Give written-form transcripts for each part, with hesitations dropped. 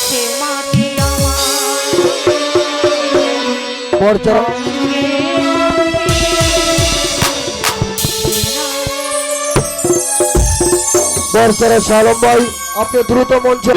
সে মাটি আমার বর্ষারা শালম ভাই আপনি দ্রুত মঞ্চে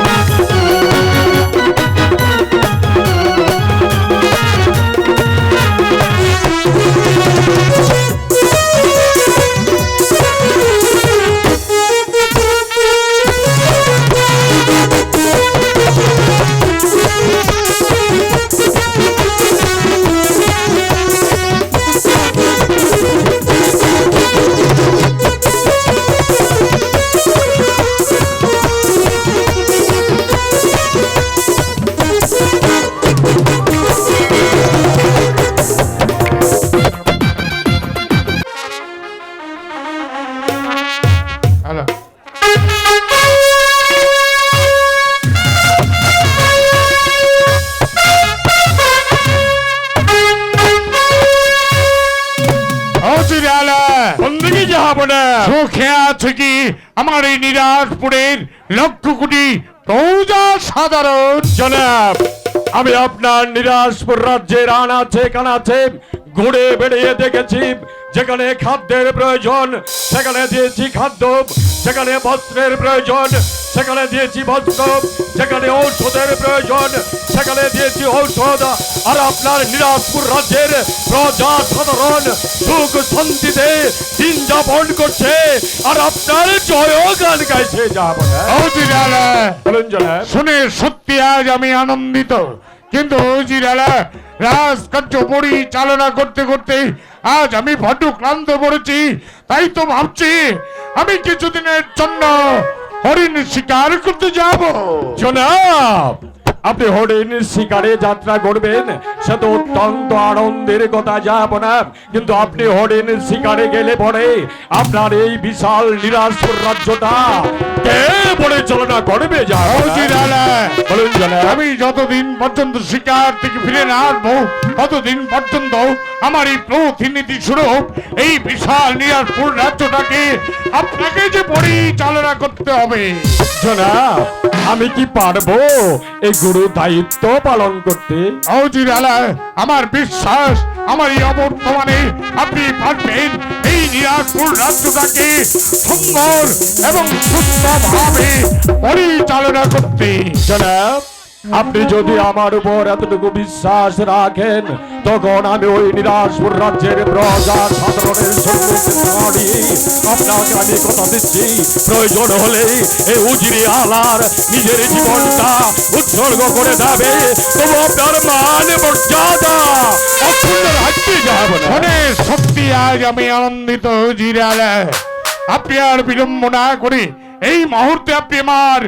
সুখে আছে কি আমার এই নিরাজপুরের লক্ষ কোটি প্রজা সাধারণ? জনাব, আমি আপনার নিরাজপুর রাজ্যের আনাচে কানাচে ঘুরে বেড়িয়ে দেখেছি। যেখানে খাদ্যের প্রয়োজন সেখানে দিয়েছি খাদ্য, যেখানে বস্ত্রের প্রয়োজন সেখানে দিয়েছি বস্ত্র, যেখানে ঔষধের প্রয়োজন সেখানে দিয়েছি ঔষধ। আর আপনার নিরাজপুর রাজ্যের প্রজা সাধারণ সুখ শান্তিতে দিন যাপন করছে, আর আপনার জয় গান গাইছে। শুনে সত্যি আজ আমি আনন্দিত, কিন্তু রাজকার্য পরিচালনা করতে করতে আজ আমি বড্ড ক্লান্ত পড়েছি। তাই তো ভাবছি আমি কিছুদিনের জন্য হরিণ শিকার করতে যাব। জনাব, আপনি হরিণ শিকারে যাত্রা করবেন সে তো অত্যন্ত আনন্দের কথা, যাব না। কিন্তু আপনি হরিণ শিকারে গেলে পরে আপনার এই বিশাল নিরাজপুর রাজ্যটা কে পরিচালনা করবে? আমি যতদিন পর্যন্ত শিকার থেকে ফিরে না আসবো ততদিন পর্যন্ত আমার এই প্রতিনিধি স্বরূপ এই বিশাল নিরাজপুর রাজ্যটাকে আপনাকে যে পরিচালনা করতে হবে। জনাব, আমি কি পারবো এই গুরু দায়িত্ব পালন করতে? আমার বিশ্বাস আমার এই অবর্তমানে আপনি পারবেন এই নিরাজপুর রাজ্যটাকে সুন্দর এবং সুস্থভাবে পরিচালনা করতে। জনাব, আপনি যদি আমার উপর এতটুকু বিশ্বাস রাখেন তখন আমি ওই নিরাজপুর রাজ্যের প্রজা সাধারণের সঙ্গে আপনাকে আমি কথা দিচ্ছি, প্রয়োজন হলে এই উজিরে আলার নিজের জীবনটা উৎসর্গ করে দেবে, তবু আপনার মান মর্যাদা অক্ষুণ্ণ রাখতে যাব না। সত্যি আজ আমি আনন্দিত উজিরে আলা। আপনি আর বিলম্ব না করে এই মুহূর্তে আপনি আমার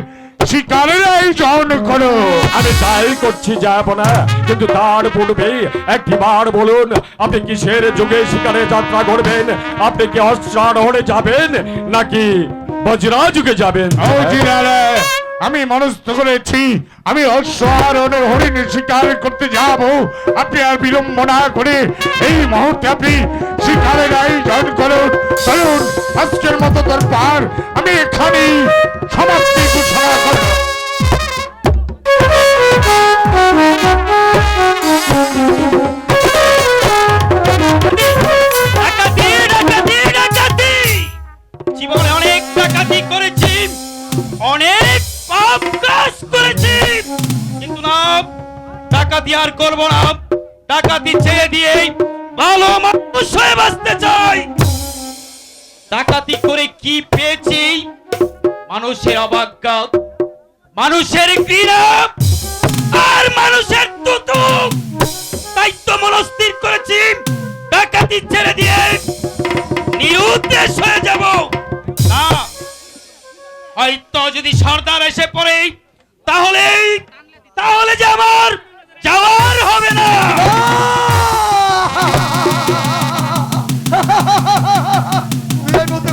শিকারের আয়োজন করো। আমি তাই করছি, যাব না। কিন্তু তার পূর্বে একটিবার বলুন, আপনি কিসের যুগে শিকারে যাত্রা করবেন? আপনি কি অশ্বারোহণে যাবেন নাকি বজ্রা যুগে যাবেন? আমি মনস্থ করেছি আমি অশ্বারোহণের হরিণ শিকার করতে যাব। আপনি আর বিলম্ব না করে এই মুহূর্তে আপনি শিকারের আয়োজন করুন। চলুন, আজকের মতো দরবার আমি এখানেই সমাপ্তি ঘোষণা করব। জীবনে অনেক ডাকাতি করেছি, অনেক পাপ কাজ করেছি, কিন্তু না, ডাকাতি আর করবো না। ডাকাতি ছেড়ে দিয়ে ভালো মানুষ হয়ে বাঁচতে চাই। ডাকাতি করে কি পেয়েছি? মানুষের অবজ্ঞা, মানুষের ঘৃণা আর মানুষের তুতু। তাই তো মনস্থির করেছি ডাকাতি ছেড়ে দিয়ে নিরুদ্দেশ হয়ে যাব। না, হয়তো যদি সর্দার এসে পড়ে তাহলে যে আমার যাওয়ার হবে না।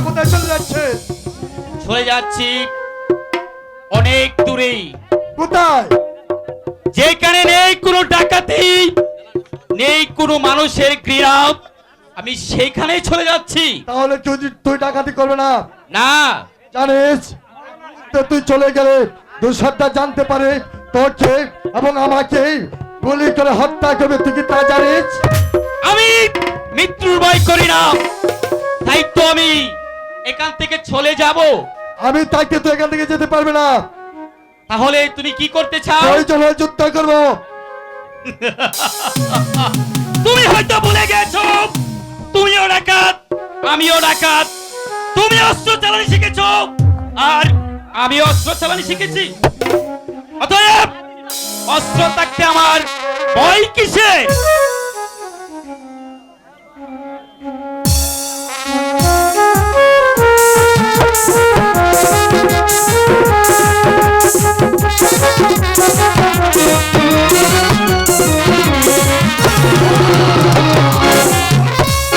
কোথায় চলে যাচ্ছে? চলে যাচ্ছি অনেক দূরে। কোথায়? যেখানে নেই কোনো ডাকাতি, নেই কোনো মানুষের ঘৃণা, আমি সেখানে চলে যাচ্ছি। তাহলে তুই ডাকাতি করবে না? না। জানিস তো তুই চলে গেলে দুঃসরদার জানতে পারে তোকে এবং আমাকে গুলি করে হত্যা করবে, তুই কি তা জানিস? আমি মৃত্যুর ভয় করি না, তাই তো আমি এখান থেকে চলে যাব। আমি তাকে তো এখান থেকে যেতে পারবে না, তাহলে তুমি কি করতে চাও? প্রয়োজন হলে যুদ্ধ করবো। তুমি হয়তো ভুলে গেছো, তুমিও ডাকাত, আমিও ডাকাত। তুমি অস্ত্র চালানি শিখেছো, আর আমি অস্ত্র চালানি শিখেছি। অতএব অস্ত্র থাকতে আমার ভয় কিসে?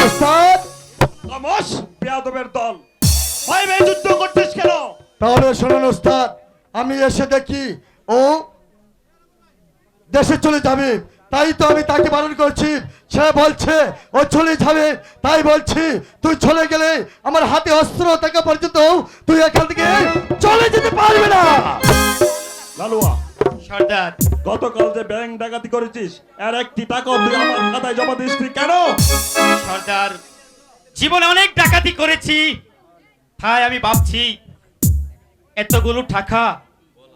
ওস্তাদ, খামোশ বেয়াদবের দল, ভাই ভাই যুদ্ধ করছিস কেন? তাহলে শোনেন ওস্তাদ, আমি এসে দেখি ও দেশে চলে যাবে, তাই তো আমি তাকে বারণ করছি। সে বলছে ও চলে যাবে, তাই বলছি তুই চলে গেলে আমার হাতে অস্ত্র থাকা পর্যন্ত তুই এখান থেকে চলে যেতে পারবে না। লালুয়া, সর্দার, গতকাল যে ব্যাংক ডাকাতি করেছিস আর একটি টাকাও তুই আমার খাতায় জমা দিসনি কেন? সর্দার, জীবনে অনেক ডাকাতি করেছি, তাই আমি ভাবছি এতগুলো টাকা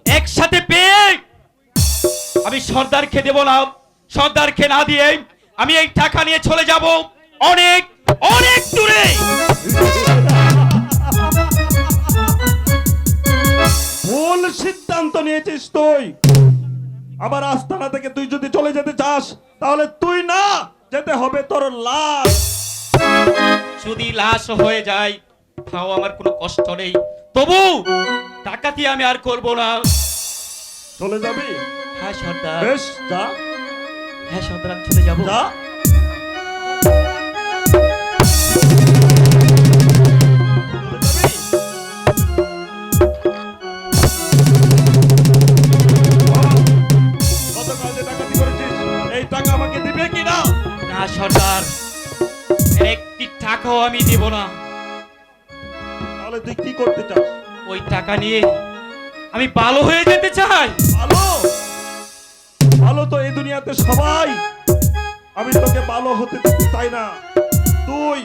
একসাথে পেয়ে আমি সর্দারকে দেব না। সর্দারকে না দিয়ে আমি এই টাকা নিয়ে চলে যাব অনেক অনেক দূরে। ভুল সিদ্ধান্ত নিয়েছিস তুই। আবার আস্তানা থেকে তুই যদি চলে যেতে চাস তাহলে তুই না, যেতে হবে তোর লাশ। যদি লাশ হয়ে যায় তাও আমার কোনো কষ্ট নেই, তবু ডাকাতি আমি আর করব না। চলে যাবি? হ্যাঁ সর্দার, বেশ, যা হ্যাঁ সর্দার, আমি চলে যাব। যা। গতকাল যে ডাকাতি করেছিস এই টাকা আমাকে দিবে কি না? না সর্দার, এর একটি টাকাও আমি দেব না। তাহলে তুই কি করতে চাস? ওই টাকা নিয়ে আমি ভালো হয়ে যেতে চাই। ভালো? ভালো তো এই দুনিয়াতে সবাই। আমি তোকে ভালো হতে দিতে চাই না। তুই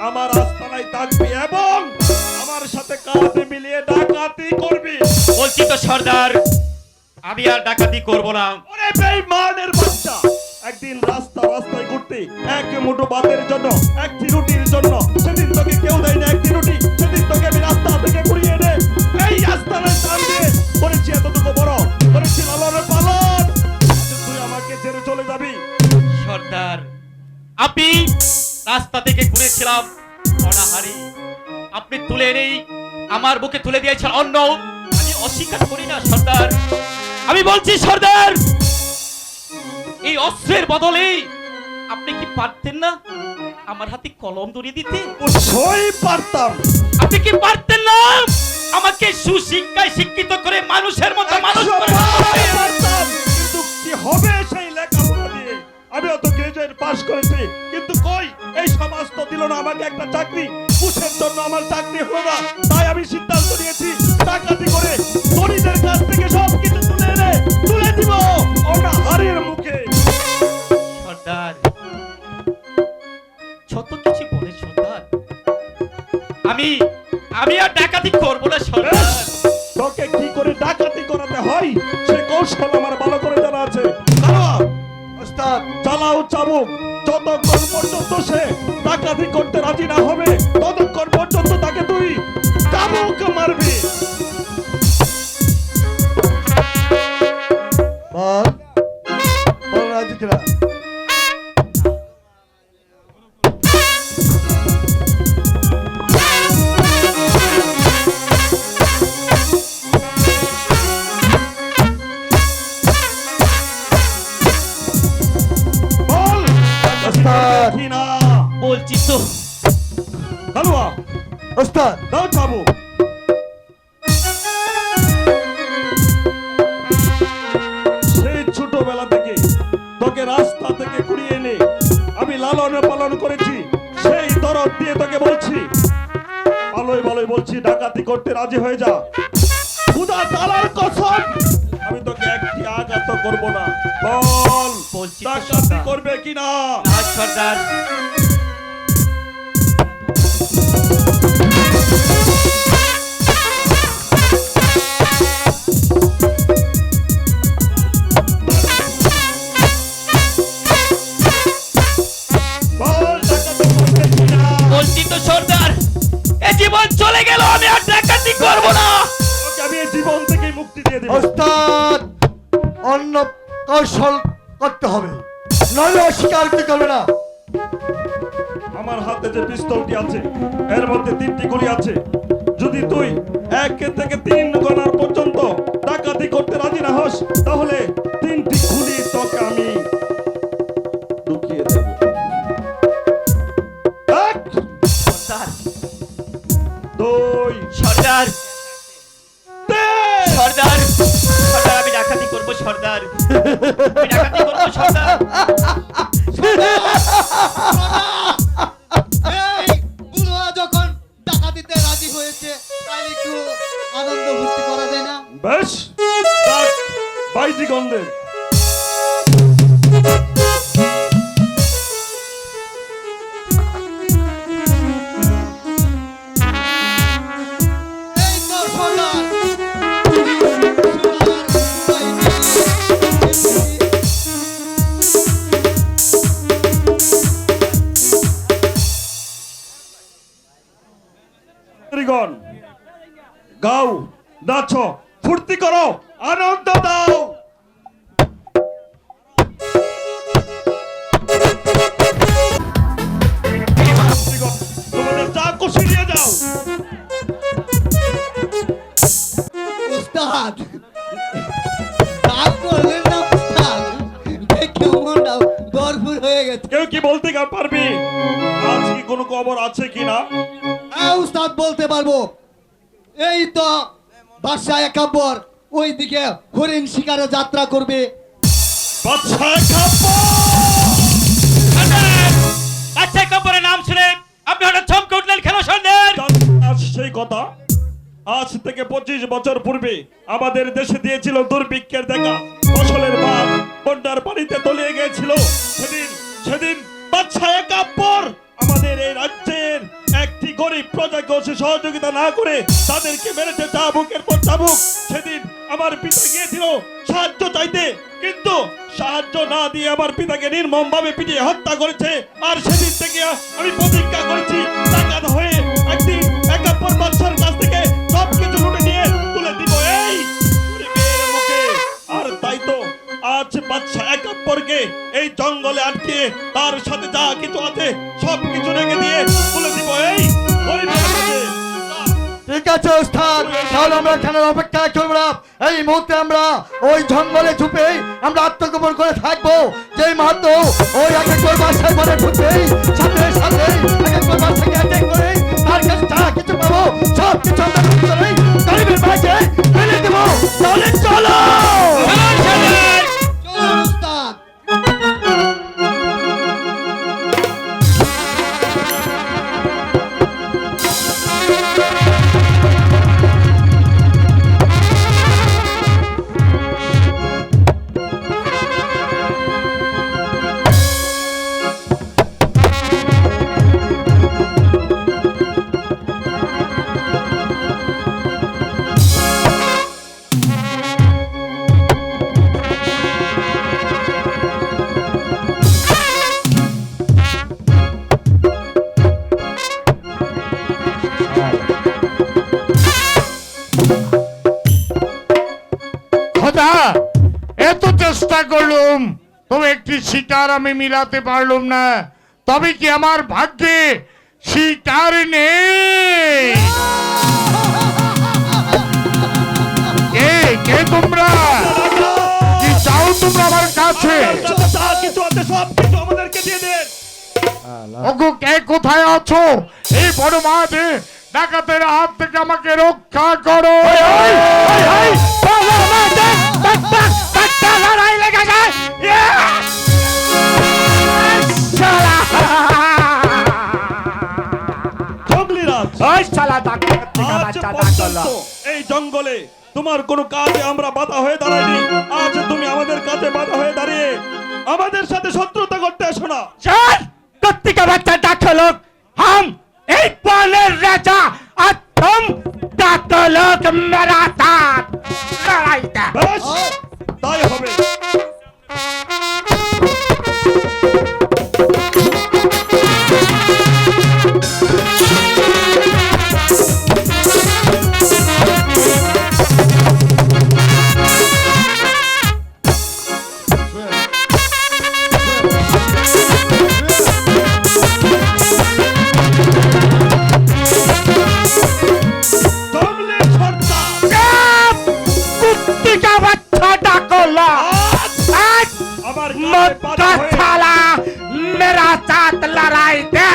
আমার আস্তানায় থাকবি এবং আমার সাথে কাঁধে মিলিয়ে ডাকাতি করবি। বলছি তো সর্দার, আমি আর ডাকাতি করব না। ওরে বেঈমানের বাচ্চা, একদিন রাস্তায় ঘুরতে এক মুঠো ভাতের জন্য, একটি রুটির জন্য সেদিন তোকে কেউ দেয় না একটি রুটি, সেদিন তোকে আমি রাস্তা থেকে ঘুরিয়ে এনে এই আস্তানার সামনে করেছি এতটুকু বড়, করেছি লালনের পালন। আজ তুই আমাকে ছেড়ে চলে যাবি? সর্দার, আপনি রাস্তা থেকে ঘুরেছিলাম অনাহারি, আপনি তুলে নেই আমার বুকে তুলে দিয়েছেন অন্ন, আমি অস্বীকার করি না সর্দার। আমি বলছি সর্দার, এই অস্ত্রের বদলে আপনি কি পারতেন না আমার হাতে কলম ধরিয়ে দিতে? অবশ্যই পারতাম। আপনি কি পারতেন না আমাকে সুশিক্ষায় শিক্ষিত করে মানুষের মতো মানুষ করে? 100 পারতাম, কিন্তু কি হবে সেই লেখাপড়া দিয়ে? আমিও তো গ্রাজুয়েট পাস করেছি, কিন্তু কই এই সমাজ তো দিল না আমাকে একটা চাকরি। কুশের জন্য আমার চাকরি হলো না, তাই আমি সিদ্ধান্ত নিয়েছি ডাকাতি করে গরিবদের কাছ থেকে সবকিছু তুলে দিব অনাহারের মুখে। সর্দার, যত কিছু বলে সর্দার, আমি আর ডাকাতি করবো না সর্দার। তোকে কি করে ডাকাতি করাতে হয় সে কৌশল আমার ভালো করে জানা আছে। দাঁড়া, ওস্তাদ, চালাও চাবুক, যতক্ষণ পর্যন্ত সে ডাকাতি করতে রাজি না হবে ততক্ষণ পর্যন্ত তাকে তুই চাবুক মারবি। বল রাজি কিনা? বল ওস্তাদ। কি না? বলছি তো হালুয়া, ওস্তাদ, দাও চাবুক। সেই ছোটবেলা থেকে তোকে রাস্তা থেকে ঘুরিয়ে এনে আমি লালন পালন করেছি, সেই দরদ দিয়ে তোকে বলছি, ভালোই বলছি ডাকাতি করতে রাজি হয়ে যা। খুদা তাআলার কসম, আমি তোকে একটি তো করব না। বল, বলছি তো ডাকাতি সর্দার। করবে কিনা? না সর্দার, বল, ডাকাতি করবে কিনা? বলছি তো সর্দার, এ জীবন চলে গেল, আমি আর ডাকাতি করব না। ওকে আমি এই জীবন থেকে মুক্তি দিয়ে দেব। ওস্তাদ, অন্য কৌশল করতে হবে, নইলে অস্বীকার করতে করবে না। আমার হাতে যে পিস্তলটি আছে এর মধ্যে 3টি গুলি আছে। যদি তুই 1 থেকে 3 গণার পর্যন্ত ডাকাতি করতে রাজি না হস, তাহলে 3টি গুলি তোকে আমি ঢুকিয়ে দেব। 1, সর্দার, 2, সর্দার, 3। সর্দার, সর্দার, আমি ডাকাতি করব সর্দার, আমি ডাকাতি করব সর্দার। এই বুড়োয়া যখন টাকা দিতে রাজি হয়েছে, তাই একটু আনন্দ ফুর্তি করা যায় না? বেশ, ডাক বাইজিগণদের। এই তো সর্দার, গণ গাও, নাচো, ফুর্তি করো, আনন্দ দাও। তোমাদের যা খুশি নিয়ে যাও। উস্তাদ রাগ করলেন না উস্তাদ, দেখে মনটা দরপুর হয়ে গেছে। কেউ কি বলতে পারবি আজ কি কোনো খবর আছে কিনা? হ্যাঁ উস্তাদ, বলতে পারবো। এই তো বাদশাহ একাব্বর ওইদিকে হরিণ শিকারে যাত্রা করবে। বাচ্চা খাবো। সর্দার, বাচ্চা কাপড়ের নাম শুনে আপনি হঠাৎ চমকে উঠলেন কেন সর্দার? আজ সেই কথা, আজ থেকে 25 বছর পূর্বে আমাদের দেশে দিয়েছিল দুর্ভিক্ষের দেখা, ফসলের বাদ বন্যার পানিতে তলিয়ে গিয়েছিল। সেদিন সেদিন বাচ্চা একাব্বর আমাদের এই রাজ্যের একটি গরিব প্রজাকে সে সহযোগিতা না করে তাদেরকে মেরেছে চাবুকের পর চাবুক। সেদিন আমার পিতা গিয়েছিল সাহায্য চাইতে, কিন্তু সাহায্য না দিয়ে আমার পিতাকে নির্মম ভাবে পিটিয়ে হত্যা করেছে। আর সেদিন থেকে আমি প্রতিজ্ঞা করেছি ডাকাত হয়ে একদিন একাব্বর বাদশার কাছ থেকে সবকিছু লুটে নিয়ে তুলে দিব এই গরিবের মুখে। আর তাই তো আজ বাদশা একাব্বরকে এই জঙ্গলে আটকে তার সাথে যা কিছু আছে সবকিছু রেখে দিয়ে তুলে দিব এই গরিবের কাছে। ঠিক আছে ওস্তাদ, তাহলে আমরা এখানে অপেক্ষা করবো না। এই মুহূর্তে আমরা ওই জঙ্গলে ঢুকে আমরা আত্মগোপন করে থাকবো। যেই মাত্র ওই এক এক করে বাসায় মানে ঢুকবেই, সাথে সাথে এক এক করে বাসাকে অ্যাটাক করে তার কাছে যা কিছু পাবো সব কিছু আমরা লুট করে গরিবের বাড়িতে ফেলে দেবো। তাহলে চলো। চলুন সর্দার। চলুন উস্তাদ। খোদা, এত চেষ্টা করলুম তবে একটি শিকার আমি মিলাতে পারলুম না। তবে কি আমার ভাগ্যে শিকার নেই? কে তোমরা? কি চাও তোমরা আমার কাছে? যত যা কিছু আছে সবকিছু আমাদেরকে দিয়ে দেন। ওগো, কে কোথায় আছো? এই বড় মাঠে ডাকাতের হাত থেকে আমাকে রক্ষা করো। জঙ্গলিরাজ, আজ পর্যন্ত এই জঙ্গলে তোমার কোনো কাজে আমরা বাধা হয়ে দাঁড়াইনি। আজ তুমি আমাদের कुत्ते का बच्चा डाको लोग हम एक बॉलर राजा और तुम डाको लोग मेरा साथ लड़ाई था বেশ, তাই হবে। দমলে সর্দার, कुत्ते का बच्चा डाको लोग आज আমার मोटा साला मेरा साथ लड़ाई दे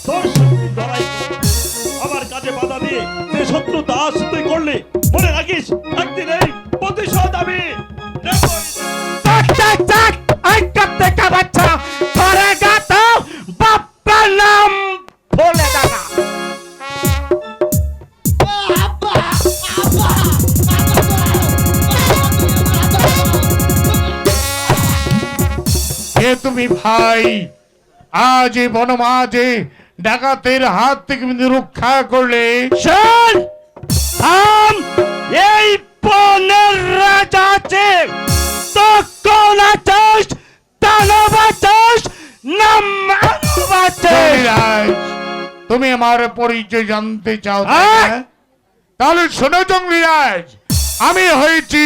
তোর সঙ্গে লড়াই কর। আমার কাজে বাধা দিয়ে যে শত্রুতা আজ তুই করলি, মনে রাখিস একদিন এই প্রতিশোধ আমি নেবই। चक चक चक आई कुत्ते का बच्चा करेगा तो बाप का नाम भूलेगा ना এ তুমি ভাই আজ এই বনমাঝে ডাকাতের হাত থেকে তুমি রক্ষা করলে শোন हम এই বনের রাজা আছে তো কোন আছিস দানব আছিস না মানব আছিস জঙ্গলিরাজ, তুমি আমার পরিচয় জানতে চাও তাই না? তাহলে শোনো জঙ্গলিরাজ, আমি হয়েছি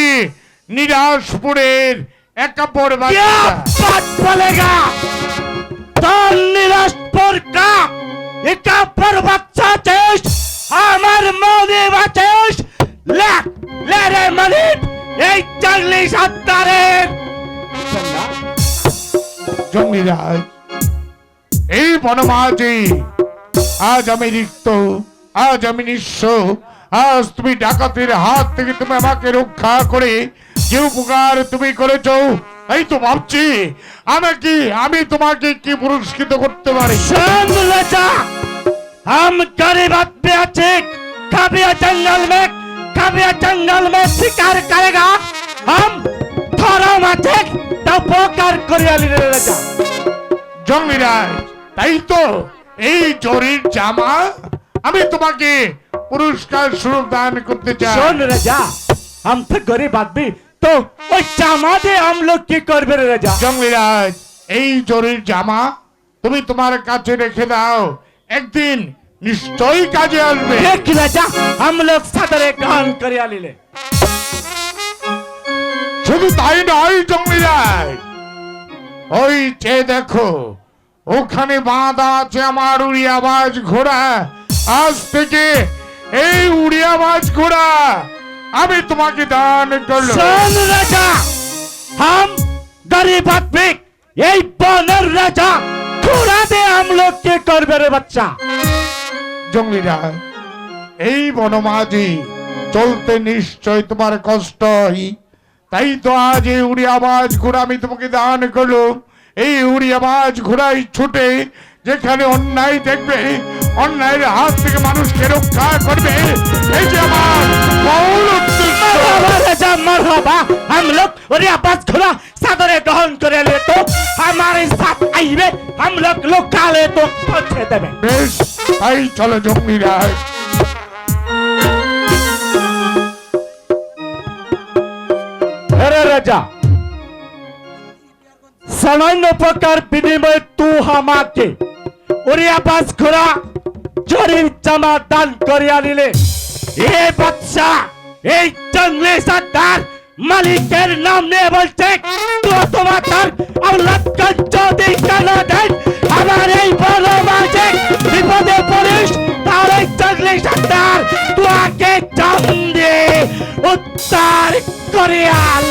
নিরাজপুরের একাপর क्या বাচ্চা। बात बोलेगा तो निराशपुर का एक पर बच्चा चेस्ट हमार मोदी बचेश ले ले रे मनित एक जंगली सत्तारे জঙ্গলিরাজ, এই বনমাঝে আজ আমি রিক্ত, আজ আমি নিঃস্ব। আজ তুমি ডাকাতের হাত থেকে তুমি আমাকে রক্ষা করে যে উপকার তুমি করেছো, এই তো ভাবছি আমি তোমাকে কি পুরস্কৃত করতে পারি। सुन राजा हम गरीब आदमी अच्छे कभी जंगल में शिकार करेगा हम थोड़ा माथे तो पोकर करियाली रे राजा জঙ্গলিরাজ, তাই তো এই জরির জামা আমি তোমাকে পুরস্কার স্বরূপ দান করতে চাই। सुन राजा हम तो गरीब आदमी तो वो चामा दे हम लोग की करबे रे राजा জঙ্গলিরাজ, এই জরির জামা তুমি তোমার কাছে রেখে দাও, একদিন নিশ্চয়ই কাজে আসবে। देख राजा हम लोग सदरे गान करियाली ले শুধু তাই নয় জঙ্গলিরাজ, ওই চেয়ে দেখো ওখানে বাঁধা আছে আমার উড়িয়াবাজ ঘোড়া। আজ থেকে এই উড়িয়াবাজ ঘোড়া আমি তোমাকে দান করলাম। सुन राजा हम गरीब आदमी यही बनर राजा खुरा दे हम लोग के करबे रे बच्चा জঙ্গলিরাজ, এই বনমাঝে চলতে নিশ্চয় তোমার কষ্ট হয়, তাই তো আজ এই উড়িয়াবাজ ঘোড়া আমি তোমাকে দান করলো। এই উড়িয়াবাজ ঘোড়াই ছুটে যেখানে অন্যায় দেখবে, অন্যায়ের হাত থেকে মানুষকে রক্ষা করবে, এই যে আমার মূল উদ্দেশ্য। मरहबा राजा मरहबा हम लोग और आवाज खुला सदरे ग्रहण करे ले तो हमारे साथ आइबे हम लोग काले तो पहुंचे देबे বেশ, তাই চলো জঙ্গলিরাজ। अरे राजा सामान्य प्रकार विनिमय तू हमाके और आवाज खुला जोरी जमा दान करिया ले ये बच्चा এই জঙ্গলি সর্দার মালিকের নাম নিয়ে বলছে তো তোমার আওলাদকে যদি কেন দেন আমার এই বড় মাঝে বিপদে পড়িস তাহলে এই জঙ্গলি সর্দার তোমাকে জান দিয়ে উত্তর করিয়াল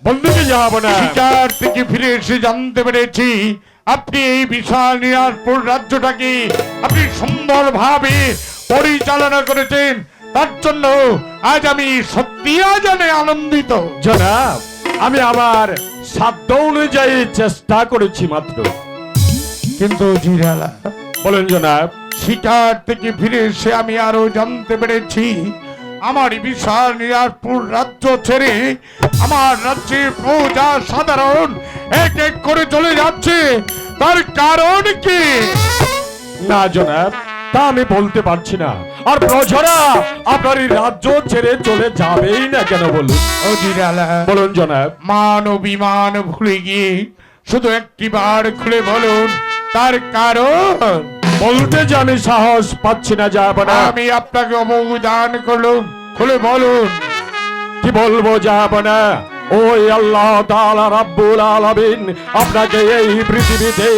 বন্ধুকে যাবো না, শিকার থেকে ফিরে এসে জানতে পেরেছি আপনি এই বিশাল নিরাজপুর রাজ্যটাকে আপনি সুন্দরভাবে পরিচালনা করেছেন। তার জন্য আজ আমি সত্যি আনন্দিত। জনাব, আমি আমার সাধ্য অনুযায়ী চেষ্টা করেছি মাত্র। কিন্তু জিরালা, বলেন জনাব। শিকার থেকে ফিরে এসে আমি আরো জানতে পেরেছি আমার এই বিশাল নিরাজপুর রাজ্য ছেড়ে আমার রাজ্যের প্রজা সাধারণ এক এক করে চলে যাচ্ছে। তার কারণ কি? না জনাব, তা আমি বলতে পারছি না। আর প্রজারা আপনার এই রাজ্য ছেড়ে চলে যাবেই না কেন বলুন? ও জিরালা, বলুন জনাব। মান অভিমান ভুলে গিয়ে শুধু একটি বার খুলে বলুন তার কারণ। বলতে যে আমি সাহস পাচ্ছি না, যাব না। আমি আপনাকে অবদান করলুম, খুলে বলুন। কি বলবো, যাব না। ওই আল্লাহ তাআলা রাব্বুল আলামিন আপনাকে এই পৃথিবীতে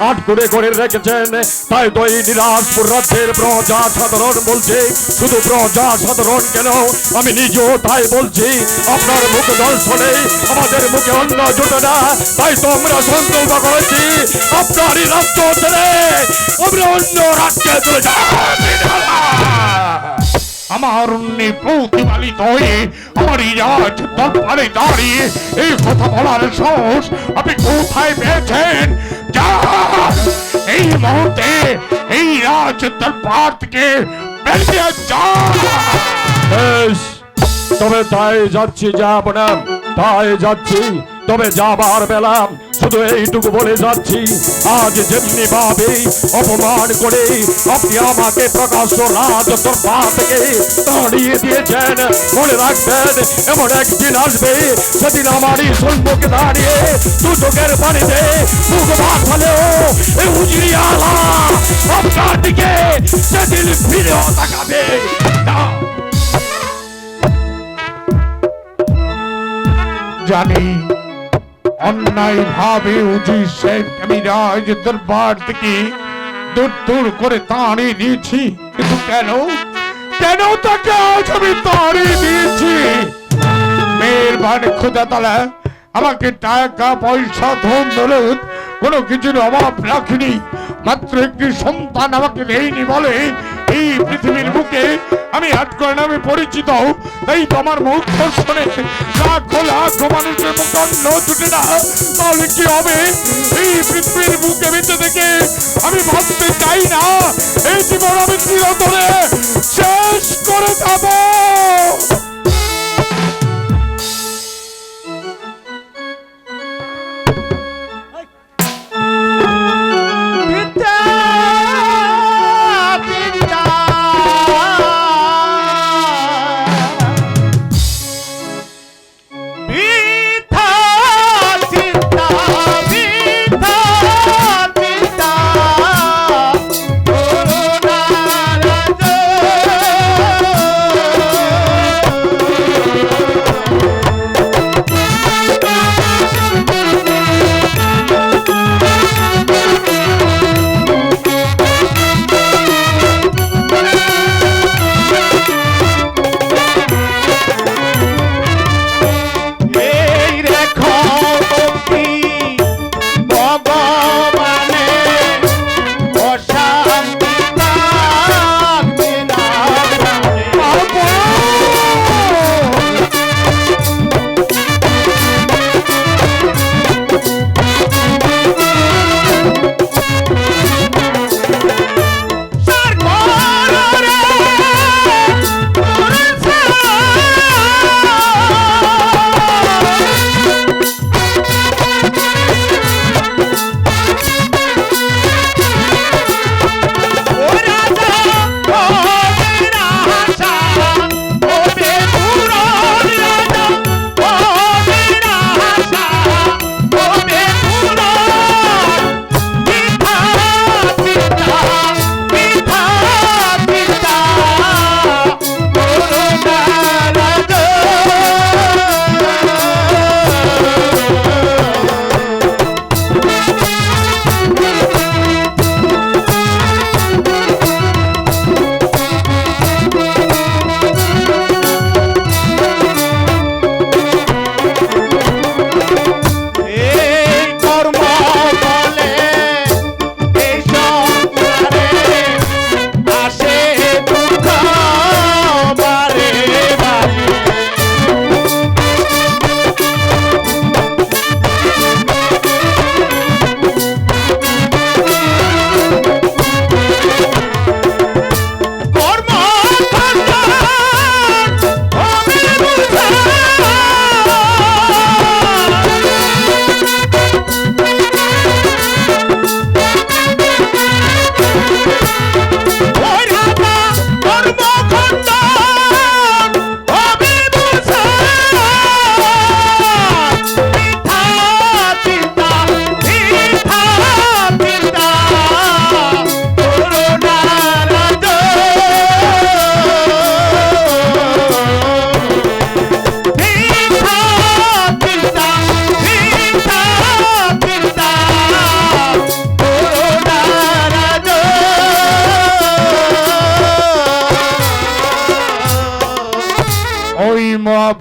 আট করে রেখেছেন। তাই তো এই নিরাজপুর রাজ্যের প্রজা সাধারণ বলছে, শুধু প্রজা সাধারণ কেন, আমি নিজেও তাই বলছি। আপনার মুখ দর্শনে আমাদের মুখে অন্ন জোটে না। তাই তো আমরা সংকল্প করেছি আপনার এই রাজ্য ছেড়ে আমরা অন্য রাজ্যে চলে যাব। আমার অন্যে প্রতিপালিত হয়ে আমার এই রাজ দরবারে দাঁড়িয়ে এই কথা বলার সাহস আপনি কোথায় পেয়েছেন? যান, এই মুহূর্তে এই রাজ দরবার থেকে বেরিয়ে যান। বেশ, তবে তাই যাচ্ছি, যাব না তাই যাচ্ছি। তবে যাবার বেলা শুধু এইটুকু বলে যাচ্ছি, আজ যেমনি ভাবে অপমান করে আপনি আমাকে প্রকাশ্য রাজ দরবার থেকে তাড়িয়ে দিয়েছেন, মনে রাখবেন এমন একদিন আসবে সেদিন আমারই সম্মুখে দাঁড়িয়ে দু চোখের পানিতে মুখ ভাসালেও এই উজিরিয়ালা আপনার দিকে সেদিন ফিরেও তাকাবে না। জানি অন্যায় ভাবে উজির সাহেবকে আমি রাজ দরবার থেকে দূর করে তাড়িয়ে দিয়েছি, কিন্তু কেন তাকে আজ আমি তাড়িয়ে দিয়েছি? মেহেরবান খোদা তাআলা আমাকে টাকা পয়সা ধন দৌলত কোনো কিছুর অভাব রাখিনি, মাত্র একটি সন্তান আমাকে দেয়নি বলে এই পৃথিবীর বুকে আমি হাটকর নামে পরিচিত। তাই তো আমার মুখ শুনে লাখ মানুষের মুখ অন্ন ছুটে না, তাহলে কি হবে? এই পৃথিবীর বুকে বেঁচে থেকে আমি ভাবতে চাই না এই জীবন আমি চিরতরে শেষ করে যাব।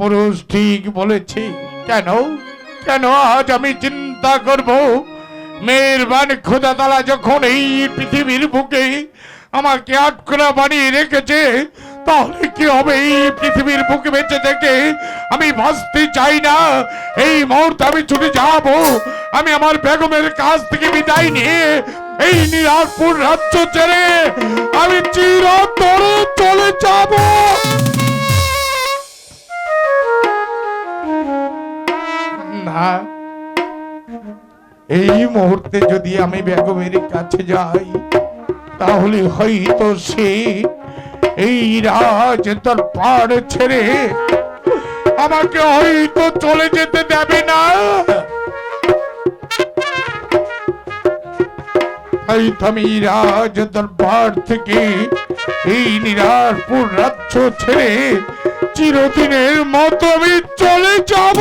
পুরুষ ঠিক বলেছে। কেন কেন আজ আমি চিন্তা করব, মেহেরবান খোদা তাআলা যখন এই পৃথিবীর বুকে আমাকে আটকরা বানিয়ে রেখেছে, তাহলে কি হবে এই পৃথিবীর বুকে বেঁচে থেকে? আমি বাঁচতে চাই না। এই মুহূর্তে আমি ছুটে যাব, আমি আমার বেগমের কাছ থেকে বিদায় নিয়ে এই নিরাজপুর রাজ্য ছেড়ে আমি চিরতরে চলে যাব। না, এই মুহূর্তে যদি আমি বেগমের কাছে যাই, তাহলে হয়তো সে এই রাজ দরবার ছেড়ে আমাকে হয়তো চলে যেতে দেবে না। তাই তো আমি রাজ দরবার থেকে এই নিরাজপুর রাজ্য ছেড়ে চিরদিনের মতো আমি চলে যাব।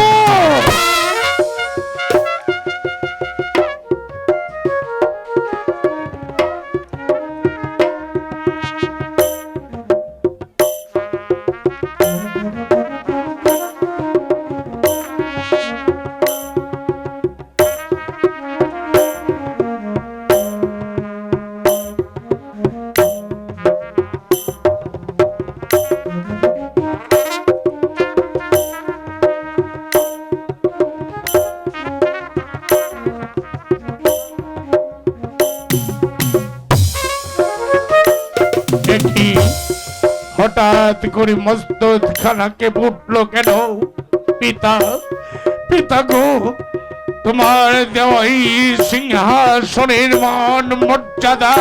দেখি হঠাৎ করে মসজিদ খানাকে ফুটলো কেন? পিতা, পিতা গো, তোমার দেওয়া এই সিংহাসনের মান মর্যাদা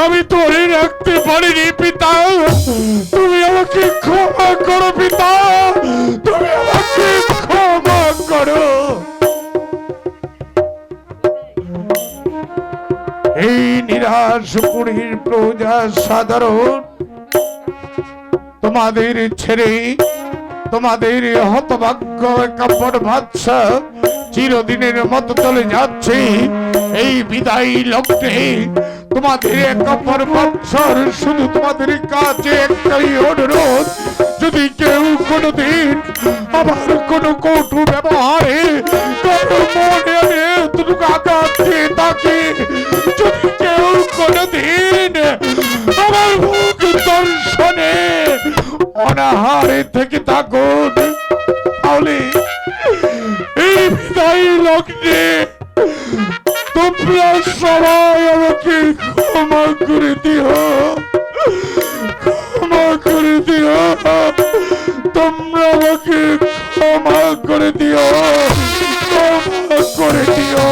আমি ধরে রাখতে পারিনি পিতা। তুমি আমাকে ক্ষমা করো পিতা, তুমি আমাকে ক্ষমা করো। এই নিরাজপুরের প্রজা সাধারণ তোমাদের ছেড়ে, তোমাদের হতভাগ্য কাপড় বাদশা চিরদিনের মতো চলে যাচ্ছে। এই বিদায় লগ্নে তোমাদের কাপড় বাদশার শুধু তোমাদের কাছে একটাই অনুরোধ, যদি কেউ কোনোদিন আমার কোনো কটু ব্যবহারে কারো মনে আমি এতটুকু আঘাত দিয়ে থাকি, যদি কেউ কোনোদিন আমার মুখ দর্শনে অনাহারে থেকে থাকুন, তাহলে এই বিদায় লগ্নে তোমরা সবাই আমাকে ক্ষমা করে দিও, ক্ষমা করে দিও, তোমরা আমাকে ক্ষমা করে দিও, ক্ষমা করে দিও।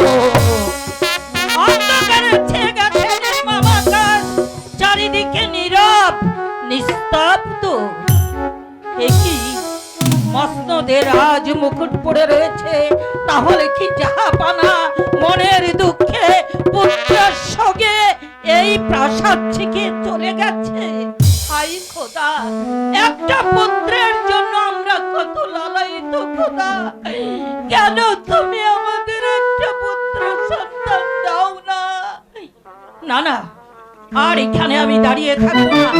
অন্ধকারে ছেয়ে গেছে নির্মমাকাশ, চারিদিকে নীরব নিস্তব্ধ। একই মসনদে রাজ মুকুট পড়ে রয়েছে, তাহলে কি জাহাপানা মনের দুঃখে পুত্রের সঙ্গে এই প্রাসাদ থেকে চলে গেছে? হাই খোদা, একটা পুত্রের জন্য আমরা কত লালায়িত খোদা, কেন তুমি আমাদের একটা পুত্র সন্তান দাও না? না না, আর এখানে আমি দাঁড়িয়ে থাকবো না,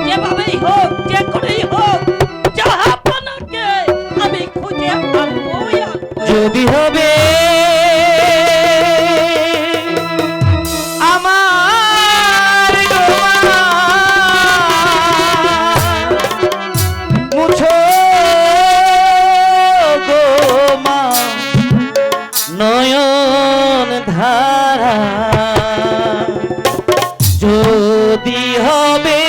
যেভাবেই হোক, যে করেই হোক, জাহাপানাকে আমি খুঁজে আনবোই আনবো। যদি হবে আমার মুছো গো মা নয়ন ধারা, যদি হবে